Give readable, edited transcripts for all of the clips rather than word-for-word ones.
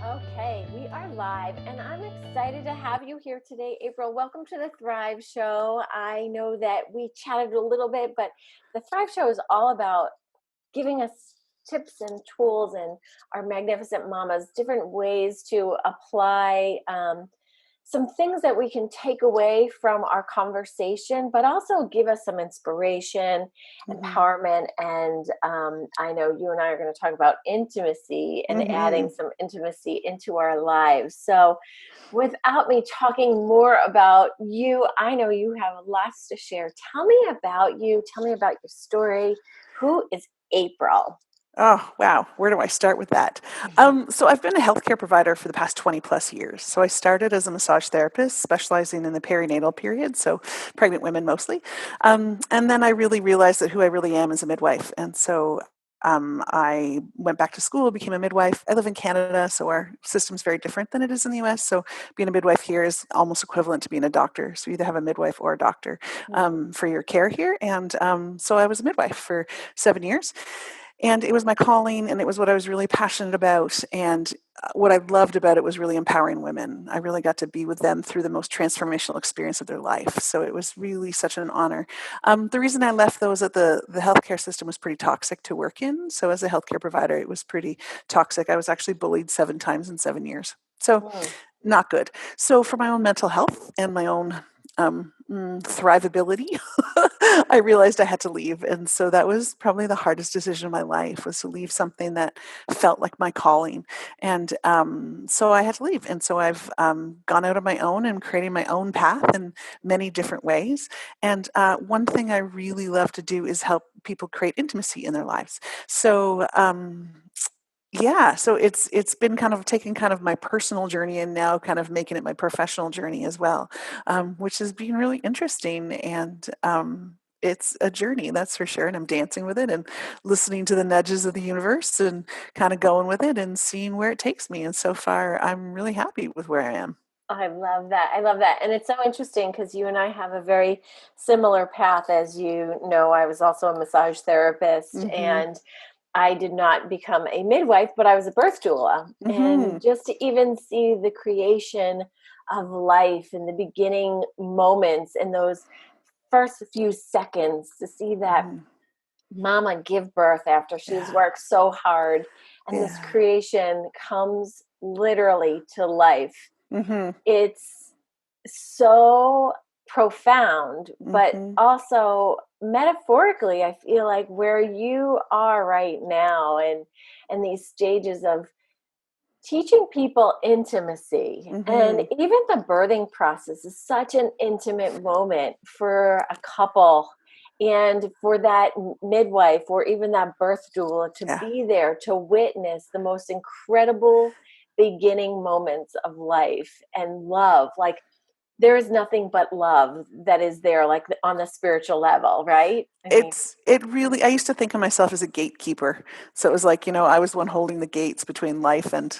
Okay, we are live, and I'm excited to have you here today, April. Welcome to the Thrive Show. I know that we chatted a little bit, but the Thrive Show is all about giving us tips and tools and our magnificent mamas, different ways to apply some things that we can take away from our conversation, but also give us some inspiration, Mhm. empowerment. And I know you and I are going to talk about intimacy and adding Mhm. some intimacy into our lives. So, without me talking more about you, I know you have lots to share. Tell me about you. Tell me about your story. Who is April? Oh, wow. Where do I start with that? So I've been a healthcare provider for the past 20 plus years. So I started as a massage therapist, specializing in the perinatal period, so pregnant women mostly. And then I really realized that who I really am is a midwife. And so I went back to school, became a midwife. I live in Canada, so our system's very different than it is in the US. So being a midwife here is almost equivalent to being a doctor. So you either have a midwife or a doctor Mhm. for your care here. And so I was a midwife for 7 years. And it was my calling, and it was what I was really passionate about. And what I loved about it was really empowering women. I really got to be with them through the most transformational experience of their life. So it was really such an honor. The reason I left, though, is that the healthcare system was pretty toxic to work in. So as a healthcare provider, it was pretty toxic. I was actually bullied 7 times in 7 years. So Mm. not good. So for my own mental health and my own thrivability, I realized I had to leave. And so that was probably the hardest decision of my life, was to leave something that felt like my calling. And so I had to leave. And so I've gone out on my own and creating my own path in many different ways. And one thing I really love to do is help people create intimacy in their lives. So yeah, so it's been kind of taking kind of my personal journey and now kind of making it my professional journey as well, which has been really interesting. And it's a journey, that's for sure. And I'm dancing with it and listening to the nudges of the universe and kind of going with it and seeing where it takes me. And so far, I'm really happy with where I am. I love that. I love that. And it's so interesting because you and I have a very similar path. As you know, I was also a massage therapist Mm-hmm. and I did not become a midwife, but I was a birth doula. Mm-hmm. And just to even see the creation of life in the beginning moments in those first few seconds, to see that Mm-hmm. mama give birth after she's Yeah. worked so hard and this Yeah. creation comes literally to life. Mm-hmm. It's so profound, but Mm-hmm. also metaphorically, I feel like where you are right now and these stages of teaching people intimacy and Mm-hmm. even the birthing process is such an intimate moment for a couple and for that midwife or even that birth doula to Yeah. be there to witness the most incredible beginning moments of life and love. Like there is nothing but love that is there, like on the spiritual level, right? I mean, It really, I used to think of myself as a gatekeeper. So it was like, I was the one holding the gates between life and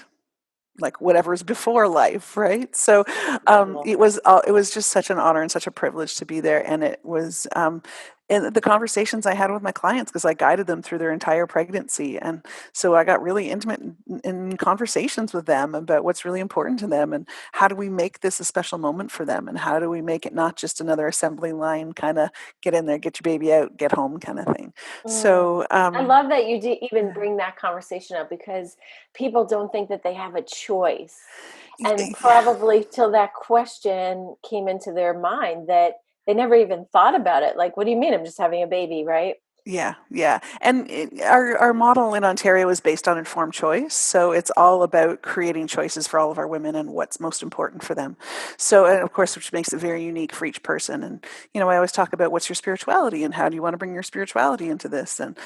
like whatever's before life, right? So incredible. it was just such an honor and such a privilege to be there. And it was and the conversations I had with my clients, because I guided them through their entire pregnancy. And so I got really intimate in conversations with them about what's really important to them and how do we make this a special moment for them, and how do we make it not just another assembly line kind of get in there, get your baby out, get home kind of thing. Mm. So I love that you even yeah. bring that conversation up because people don't think that they have a choice. And Yeah. probably till that question came into their mind that they never even thought about it. Like, what do you mean? I'm just having a baby, right? Yeah, yeah. And our model in Ontario is based on informed choice. So it's all about creating choices for all of our women and what's most important for them. So, and of course, which makes it very unique for each person. And, I always talk about what's your spirituality and how do you want to bring your spirituality into this, and,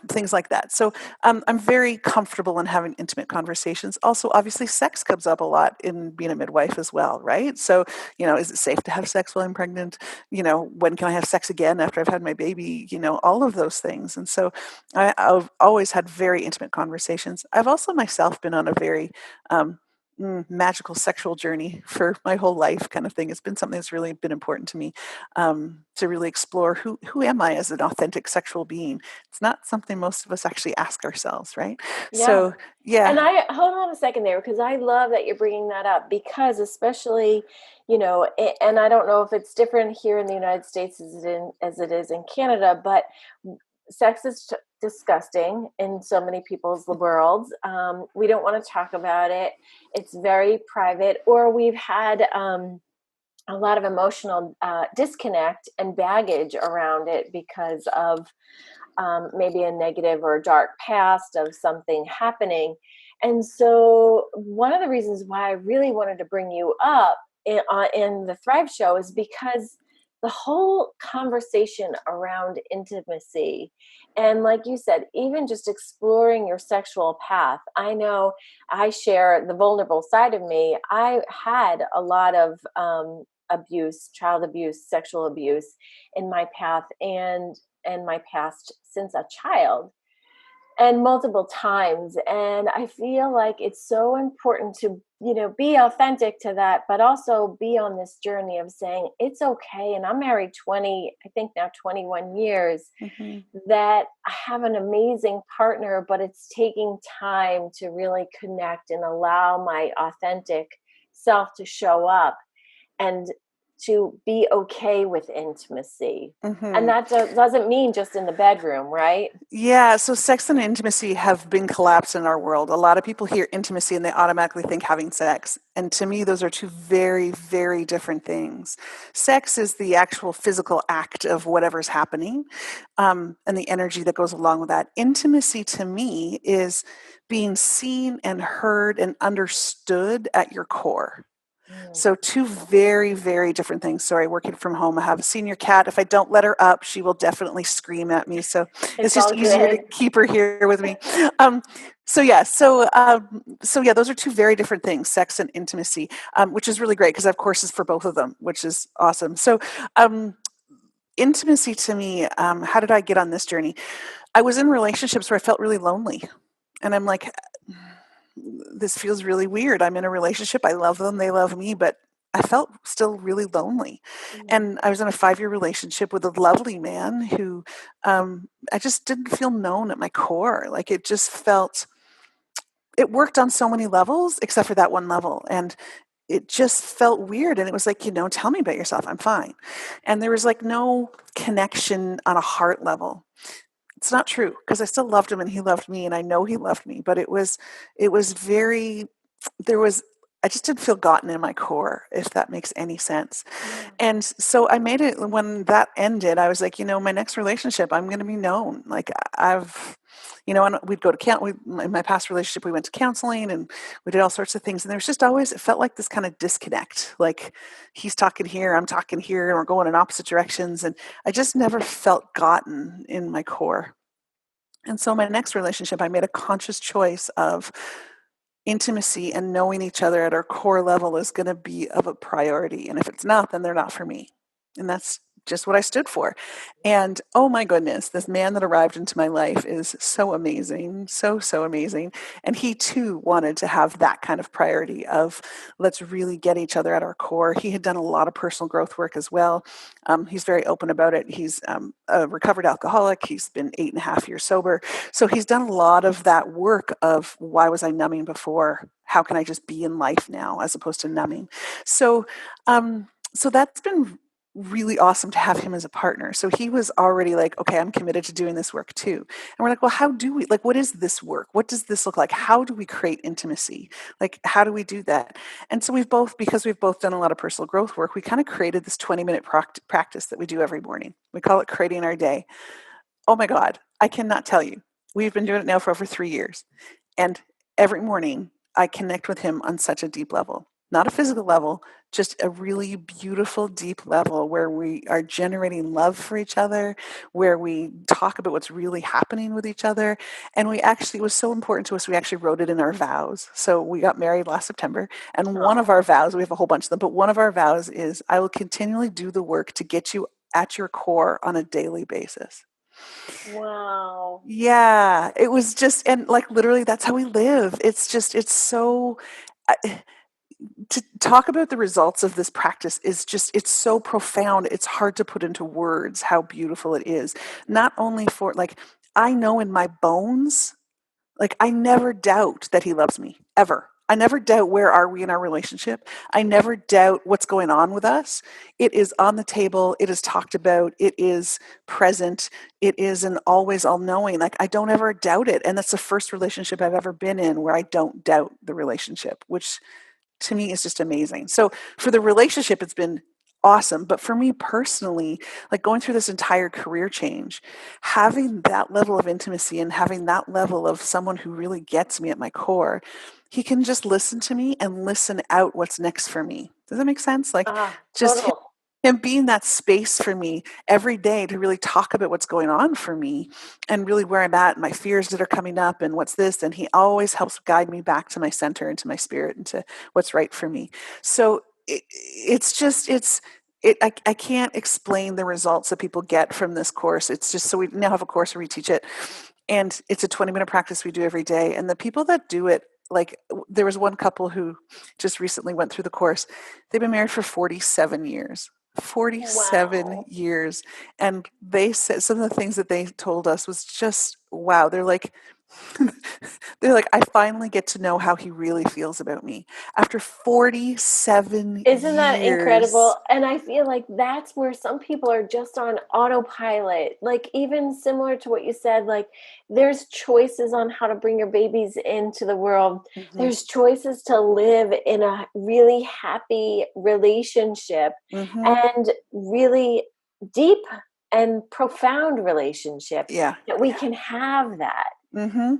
things like that. So I'm very comfortable in having intimate conversations. Also, obviously, sex comes up a lot in being a midwife as well, right? So, is it safe to have sex while I'm pregnant? When can I have sex again after I've had my baby? All of those things. And so I've always had very intimate conversations. I've also myself been on a very magical sexual journey for my whole life, kind of thing. It's been something that's really been important to me, to really explore who am I as an authentic sexual being. It's not something most of us actually ask ourselves, right? Yeah. So And yeah. I hold on a second there because I love that you're bringing that up because especially, and I don't know if it's different here in the United States as it is in Canada, but sex is disgusting in so many people's worlds. We don't want to talk about it. It's very private, or we've had a lot of emotional disconnect and baggage around it because of maybe a negative or a dark past of something happening. And so, one of the reasons why I really wanted to bring you up in the Thrive Show is because the whole conversation around intimacy, and like you said, even just exploring your sexual path. I know I share the vulnerable side of me. I had a lot of abuse, child abuse, sexual abuse in my path, and my past since a child, and multiple times. And I feel like it's so important to, be authentic to that, but also be on this journey of saying it's okay. And I'm married 20, I think now 21 years, Hmm. that I have an amazing partner, but it's taking time to really connect and allow my authentic self to show up and to be okay with intimacy. And Hmm. that doesn't mean just in the bedroom, right? Yeah, so sex and intimacy have been collapsed in our world. A lot of people hear intimacy and they automatically think having sex. And to me, those are two very, very different things. Sex is the actual physical act of whatever's happening, and the energy that goes along with that. Intimacy to me is being seen and heard and understood at your core. Mm. So two very, very different things. Sorry, working from home. I have a senior cat. If I don't let her up, she will definitely scream at me. So it's It's just all easier to good. keep her here with me. Um, so yeah, those are two very different things, sex and intimacy, which is really great because I have courses for both of them, which is awesome. So um, intimacy to me, how did I get on this journey? I was in relationships where I felt really lonely. And I'm like, this feels really weird. I'm in a relationship. I love them. They love me, but I felt still really lonely. Mm. And I was in a 5-year relationship with a lovely man who I just didn't feel known at my core. Like it just felt, it worked on so many levels except for that one level. And it just felt weird. And it was like, tell me about yourself. I'm fine. And there was like no connection on a heart level. It's not true because I still loved him and he loved me and I know he loved me, but it was very, there was, I just didn't feel gotten in my core, if that makes any sense. Yeah. And so I made it, when that ended, I was like, my next relationship, I'm going to be known. Like and we'd go to in my past relationship, we went to counseling and we did all sorts of things. And there's just always, it felt like this kind of disconnect. Like he's talking here, I'm talking here, and we're going in opposite directions. And I just never felt gotten in my core. And so my next relationship, I made a conscious choice of intimacy and knowing each other at our core level is going to be of a priority. And if it's not, then they're not for me. And that's just what I stood for. And oh my goodness, this man that arrived into my life is so amazing, so, so amazing. And he too wanted to have that kind of priority of let's really get each other at our core. He had done a lot of personal growth work as well. He's very open about it. He's a recovered alcoholic. He's been 8.5 years sober. So he's done a lot of that work of why was I numbing before? How can I just be in life now as opposed to numbing? So, so that's been really awesome to have him as a partner. So he was already like, okay, I'm committed to doing this work too. And we're like, well, how do we, like, what is this work? What does this look like? How do we create intimacy? Like, how do we do that? And so because we've both done a lot of personal growth work, we kind of created this 20-minute practice that we do every morning. We call it creating our day. Oh my God, I cannot tell you. We've been doing it now for over 3 years. And every morning I connect with him on such a deep level, not a physical level, just a really beautiful, deep level where we are generating love for each other, where we talk about what's really happening with each other. And it was so important to us, we actually wrote it in our vows. So we got married last September. And one of Oh, our vows, we have a whole bunch of them, but one of our vows is I will continually do the work to get you at your core on a daily basis. wow. Yeah, it was just, and like literally that's how we live. It's just, it's so I, to talk about the results of this practice is just, it's so profound. It's hard to put into words how beautiful it is. Not only for, like, I know in my bones, like, I never doubt that he loves me, ever. I never doubt where are we in our relationship. I never doubt what's going on with us. It is on the table. It is talked about. It is present. It is an always all knowing. Like, I don't ever doubt it. And that's the first relationship I've ever been in where I don't doubt the relationship, which to me is just amazing. So for the relationship, it's been awesome. But for me personally, like going through this entire career change, having that level of intimacy and having that level of someone who really gets me at my core, he can just listen to me and listen out what's next for me. Does that make sense? Like, just Total. him being that space for me every day to really talk about what's going on for me and really where I'm at and my fears that are coming up and what's this. And he always helps guide me back to my center and to my spirit and to what's right for me. So it's just, I can't explain the results that people get from this course. It's just, so we now have a course where we teach it, and it's a 20-minute practice we do every day. And the people that do it, like, there was one couple who just recently went through the course. They've been married for 47 years. 47 Wow. years. And they said some of the things that they told us was just wow. They're like, they're like, I finally get to know how he really feels about me after 47 Isn't that incredible? years. And I feel like that's where some people are just on autopilot. Like, even similar to what you said, like, there's choices on how to bring your babies into the world. Mm-hmm. There's choices to live in a really happy relationship Mm-hmm. and really deep and profound relationship Yeah. that we can have that. Mm-hmm.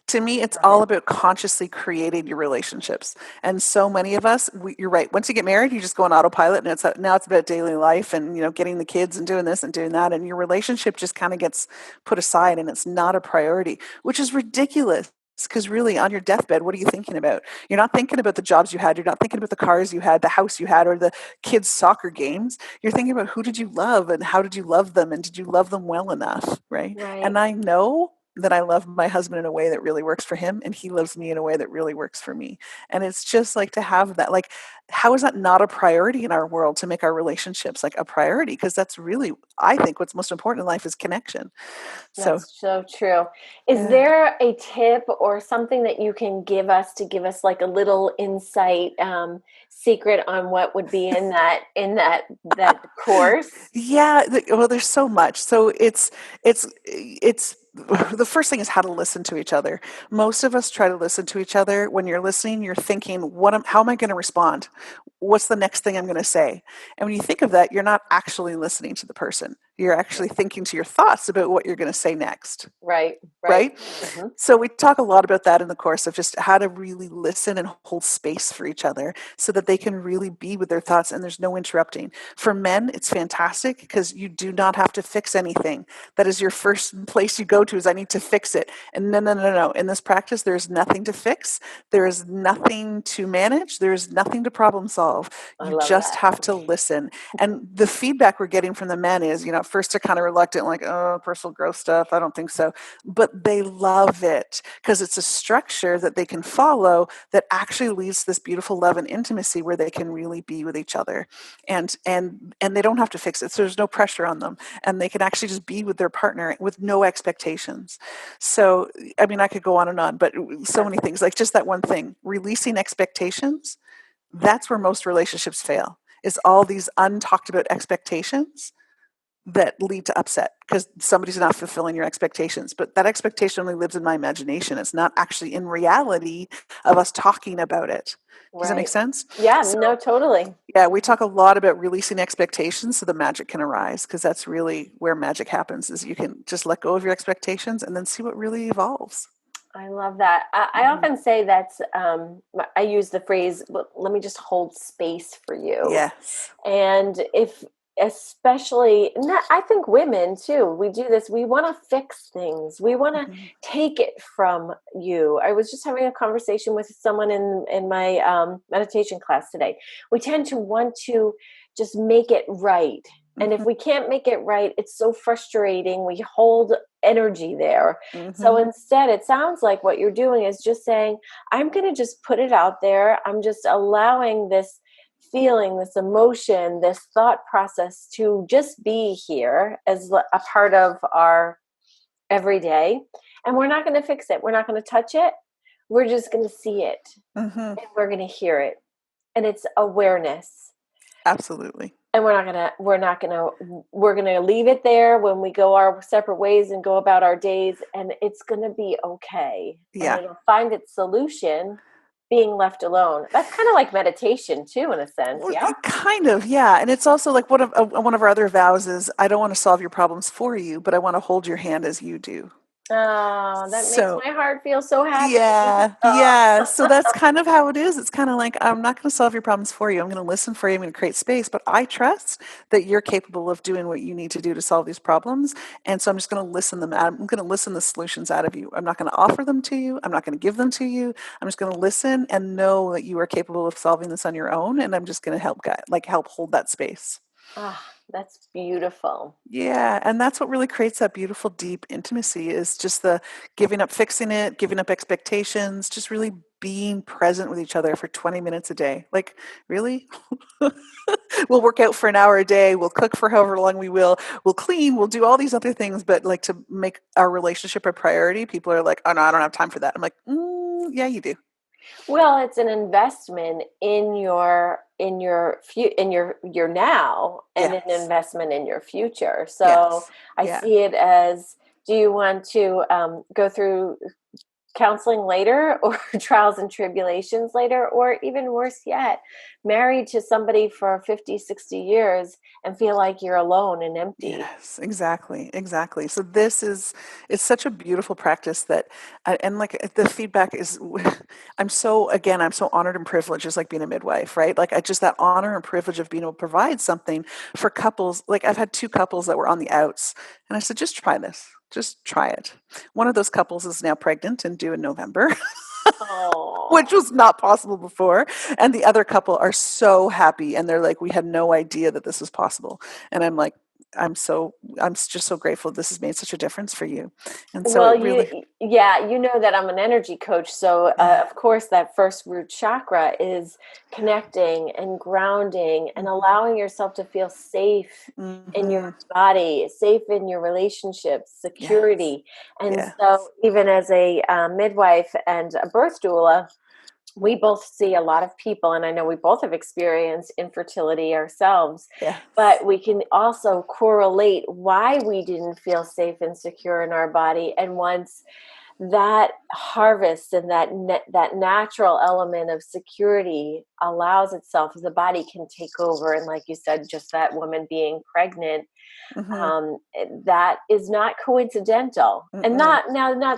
To me, it's Love all it. about consciously creating your relationships. And so many of us, you're right. Once you get married, you just go on autopilot, and now it's about daily life and getting the kids and doing this and doing that, and your relationship just kind of gets put aside, and it's not a priority, which is ridiculous. Because really, on your deathbed, what are you thinking about? You're not thinking about the jobs you had. You're not thinking about the cars you had, the house you had, or the kids' soccer games. You're thinking about who did you love and how did you love them, and did you love them well enough, right? Right. And I know that I love my husband in a way that really works for him, and he loves me in a way that really works for me. And it's just like to have that, like, how is that not a priority in our world, to make our relationships like a priority? Because that's really, I think, what's most important in life is connection. So, That's so true. Is yeah. there a tip or something that you can give us to give us like a little insight, secret on what would be in that course? Yeah, well, there's so much. So it's the first thing is how to listen to each other. Most of us try to listen to each other. When you're listening, you're thinking, how am I going to respond? What's the next thing I'm going to say? And when you think of that, you're not actually listening to the person. You're actually thinking to your thoughts about what you're going to say next, Right, right. right? Hmm. So we talk a lot about that in the course, of just how to really listen and hold space for each other so that they can really be with their thoughts and there's no interrupting. For men, it's fantastic because you do not have to fix anything. That is your first place you go to, is I need to fix it. And no, no, no, no. In this practice, there's nothing to fix. There is nothing to manage. There is nothing to problem solve. I You love just that. have to listen. And the feedback we're getting from the men is, at first they're kind of reluctant, like, oh, personal growth stuff. I don't think so. But they love it because it's a structure that they can follow that actually leads to this beautiful love and intimacy where they can really be with each other, and they don't have to fix it, so there's no pressure on them, and they can actually just be with their partner with no expectations. So I mean, I could go on and on, but so Yeah, many things, like just that one thing, releasing expectations. That's where most relationships fail, is all these untalked about expectations that lead to upset because somebody's not fulfilling your expectations. But that expectation only lives in my imagination. It's not actually in reality of us talking about it. Does that make right. sense? Yeah, So, no, totally. yeah, we talk a lot about releasing expectations so the magic can arise, because that's really where magic happens, is you can just let go of your expectations and then see what really evolves. I love that. I Mm-hmm. often say that's, I use the phrase, "Well, let me just hold space for you." Yes. And if, especially, I think women too, we do this. We want to fix things. We want to Mm-hmm. take it from you. I was just having a conversation with someone in my meditation class today. We tend to want to just make it right. And if Mm-hmm. we can't make it right, it's so frustrating. We hold energy there. So Mhm. instead, it sounds like what you're doing is just saying, I'm going to just put it out there. I'm just allowing this feeling, this emotion, this thought process to just be here as a part of our everyday. And we're not going to fix it. We're not going to touch it. We're just going to see it Mhm. and we're going to hear it. And it's awareness. Absolutely. And we're gonna leave it there when we go our separate ways and go about our days, and it's gonna be okay, and Yeah. it'll find its solution being left alone. That's kind of like meditation too, in a sense. Well, Yeah. kind of, yeah. And it's also like one of our other vows is I don't want to solve your problems for you, but I want to hold your hand as you do. Oh, that makes So my heart feel so happy. yeah, Oh. yeah. So that's kind of how it is. It's kind of like I'm not going to solve your problems for you. I'm going to listen for you. I'm going to create space, but I trust that you're capable of doing what you need to do to solve these problems. And so I'm just going to listen them out. I'm going to listen the solutions out of you. I'm not going to offer them to you. I'm not going to give them to you. I'm just going to listen and know that you are capable of solving this on your own. And I'm just going to help guide, like help hold that space. Ah, that's beautiful. Yeah, and that's what really creates that beautiful, deep intimacy is just the giving up fixing it, giving up expectations, just really being present with each other for 20 minutes a day. Like, really? We'll work out for an hour a day, we'll cook for however long we will, we'll clean, we'll do all these other things, but like to make our relationship a priority, people are like, oh no, I don't have time for that. I'm like, yeah, you do. Well, it's an investment in your now, and an Yes, investment in your future. So yes, I yeah. see it as, do you want to go through counseling later, or trials and tribulations later, or even worse yet, married to somebody for 50, 60 years and feel like you're alone and empty? Yes, exactly, exactly. So this is it's such a beautiful practice that, and like the feedback is, I'm so honored and privileged, just like being a midwife, right? Like I just that honor and privilege of being able to provide something for couples. Like I've had two couples that were on the outs, and I said, just try this, just try it. One of those couples is now pregnant and due in November. Which Oh. was not possible before. And the other couple are so happy and they're like, we had no idea that this was possible. And I'm like, I'm just so grateful this has made such a difference for you. And so Well, it really, yeah, you know that I'm an energy coach. So, of course, that first root chakra is connecting and grounding and allowing yourself to feel safe in your mm-hmm, body, safe in your relationships, yes, security. And so, yes, even as a midwife and a birth doula, we both see a lot of people, and I know we both have experienced infertility ourselves, yes, but we can also correlate why we didn't feel safe and secure in our body. And once that harvest and that natural element of security allows itself, the body can take over. And like you said, just that woman being pregnant, mm-hmm, that is not coincidental. And mm-mm, not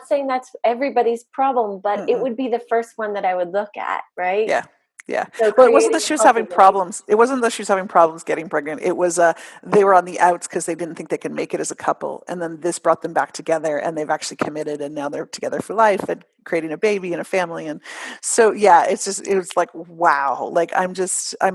saying that's everybody's problem, but it mm-mm. would be the first one that I would look at, right? Yeah. Yeah. So Well, it wasn't creating that a she was healthy having problems. relationship. It wasn't that she was having problems getting pregnant. It was they were on the outs because they didn't think they could make it as a couple. And then this brought them back together and they've actually committed and now they're together for life and creating a baby and a family. And so yeah, it was like wow. Like I'm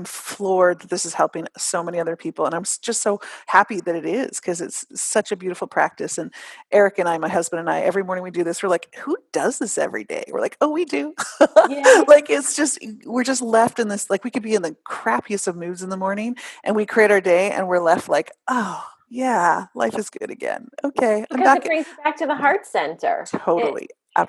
floored that this is helping so many other people. And I'm just so happy that it is because it's such a beautiful practice. And Eric and I, my husband and I, every morning we do this, we're like, who does this every day? We're like, oh, we do. Yeah. Like it's just we're just left in this like we could be in the crappiest of moods in the morning and we create our day and we're left like, oh yeah, life is good again. Okay, I'm Because it back. brings you back to the Yeah, heart center. totally,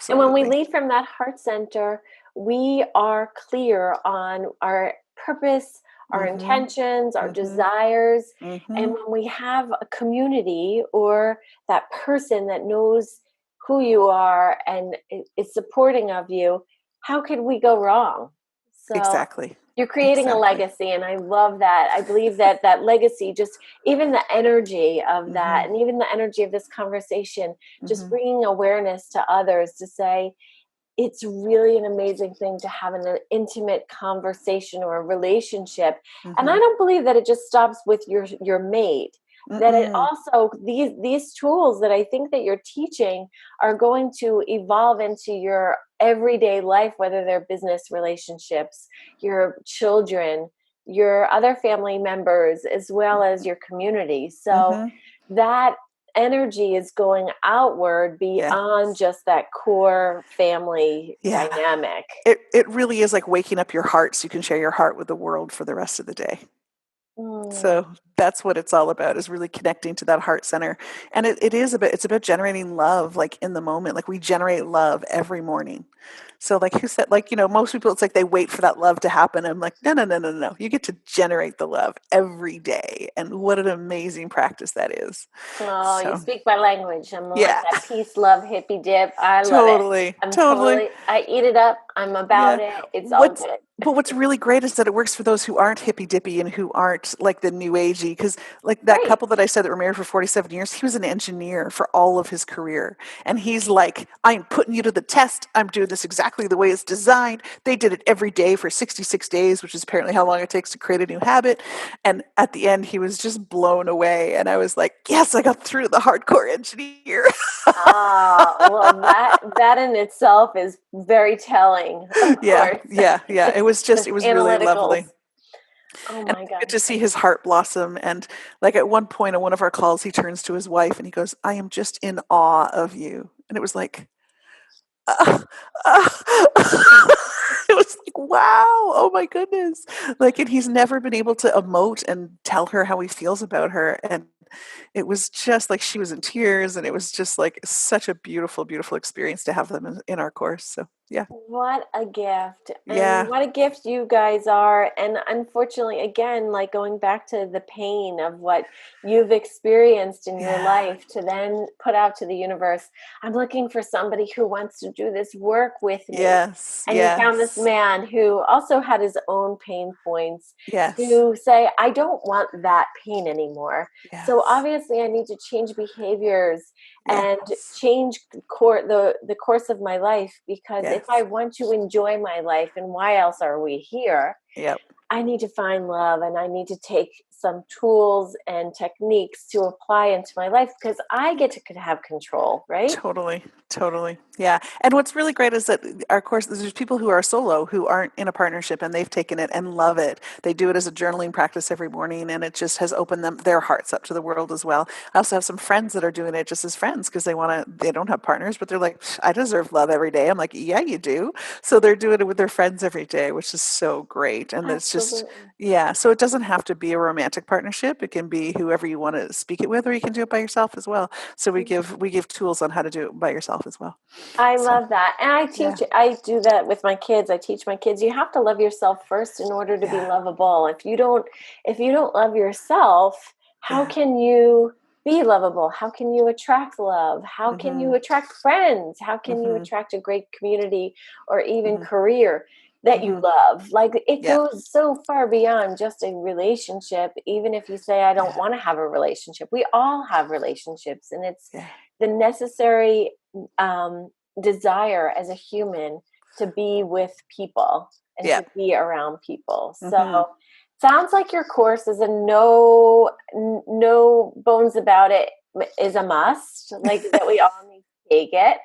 And when we absolutely. leave from that heart center, we are clear on our purpose, our Mm-hmm. intentions, our Mm-hmm. desires. And Mm-hmm. when we have a community or that person that knows who you are and is supporting of you, how could we go wrong? So Exactly. you're creating a Exactly. legacy, and I love that. I believe that that legacy, just even the energy of Mm-hmm. that, and even the energy of this conversation, just Mm-hmm. bringing awareness to others to say, it's really an amazing thing to have an intimate conversation or a relationship. And I Mm-hmm. don't believe that it just stops with your mate, that it Mm-mm. also, these tools that I think that you're teaching are going to evolve into your everyday life, whether they're business relationships, your children, your other family members, as well as your community. So Mm-hmm. that energy is going outward Yeah. beyond just that core family Yeah. dynamic. It really is like waking up your heart so you can share your heart with the world for the rest of the day. Mm. So that's what it's all about, is really connecting to that heart center. And it is about, it's about generating love, like in the moment. Like we generate love every morning. So like who said, like, most people, it's like they wait for that love to happen. I'm like, no, no, no, no, no. You get to generate the love every day. And what an amazing practice that is. Oh, you So speak my language. I'm like yeah, that peace, love, hippie dip. I love it. totally, I'm totally. totally, I eat it up. I'm Yeah. about it. It's all What's good. but what's really great is that it works for those who aren't hippy dippy and who aren't like the new agey. Because like that Right. couple that I said that were married for 47 years, he was an engineer for all of his career, and he's like, "I'm putting you to the test. I'm doing this exactly the way it's designed." They did it every day for 66 days, which is apparently how long it takes to create a new habit. And at the end, he was just blown away, and I was like, "Yes, I got through the hardcore engineer." Ah, well, that in itself is very telling, of Yeah, course. yeah, yeah. Those It was really analyticals. lovely. Oh And my it's good to gosh. see his heart blossom. And like at one point on one of our calls, he turns to his wife and he goes, "I am just in awe of you." And it was like, uh, uh, it was like, wow, oh my goodness. Like, and he's never been able to emote and tell her how he feels about her. And it was just like she was in tears. And it was just like such a beautiful, beautiful experience to have them in our course. So, yeah. What a gift. And Yeah. what a gift you guys are. And unfortunately, again, like going back to the pain of what you've experienced in your Yeah. life to then put out to the universe, I'm looking for somebody who wants to do this work with me. Yes. And you found this Yes. man who also had his own pain points Yes. to say, I don't want that pain anymore. So Yes. obviously, I need to change behaviors and Yes. change the course of my life, because if I Yes. want to enjoy my life, and why else are we here, Yep. I need to find love, and I need to take some tools and techniques to apply into my life, because I get to have control, right? Totally, totally. Yeah. And what's really great is that our course, there's people who are solo who aren't in a partnership and they've taken it and love it. They do it as a journaling practice every morning and it just has opened their hearts up to the world as well. I also have some friends that are doing it just as friends because they don't have partners, but they're like, I deserve love every day. I'm like, yeah, you do. So they're doing it with their friends every day, which is so great. And it's just, Absolutely. yeah. So it doesn't have to be a romantic partnership. It can be whoever you want to speak it with, or you can do it by yourself as well. So we give tools on how to do it by yourself as well. I So love that. And yeah, I do that with my kids. I teach my kids, you have to love yourself first in order to be yeah, lovable. If you don't love yourself, how yeah. can you be lovable? How can you attract love? How can you Mhm. attract friends? How can you Mhm. attract a great community or even Mhm. career that you Mhm. love? Like it Yeah. goes so far beyond just a relationship. Even if you say, I don't Yeah. want to have a relationship, we all have relationships, and it's Yeah. the necessary um, desire as a human to be with people and Yeah. to be around people. So Mhm. sounds like your course is a no bones about it, is a must, like that we all need to take it.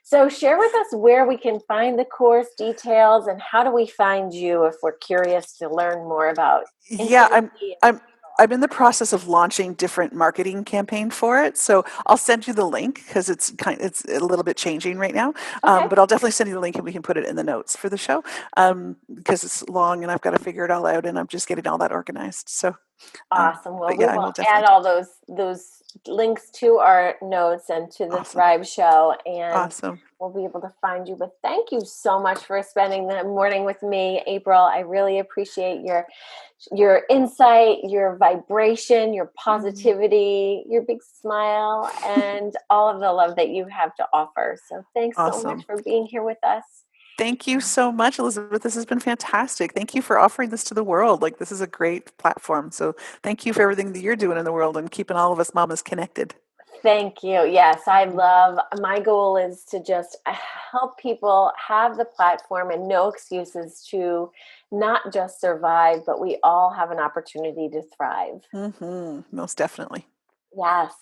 So share with us where we can find the course details, and how do we find you if we're curious to learn more about Yeah, intimacy and I'm I'm in the process of launching different marketing campaign for it. So I'll send you the link because it's a little bit changing right now. okay. But I'll definitely send you the link and we can put it in the notes for the show because it's long and I've got to figure it all out and I'm just getting all that organized. So, Awesome. Well, but we yeah, I will will add definitely do. all those links to our notes and to the Awesome, Thrive Show, and awesome, we'll be able to find you. But thank you so much for spending the morning with me, April. I really appreciate your insight, your vibration, your mm, positivity, your big smile, and all of the love that you have to offer. So thanks so much awesome. for being here with us. Thank you so much, Elizabeth. This has been fantastic. Thank you for offering this to the world. Like, this is a great platform. So, thank you for everything that you're doing in the world and keeping all of us mamas connected. Thank you. Yes, I Mhm. love, my goal is to just help people have the platform and no excuses to not just survive, but we all have an opportunity to thrive. Most definitely. Yes.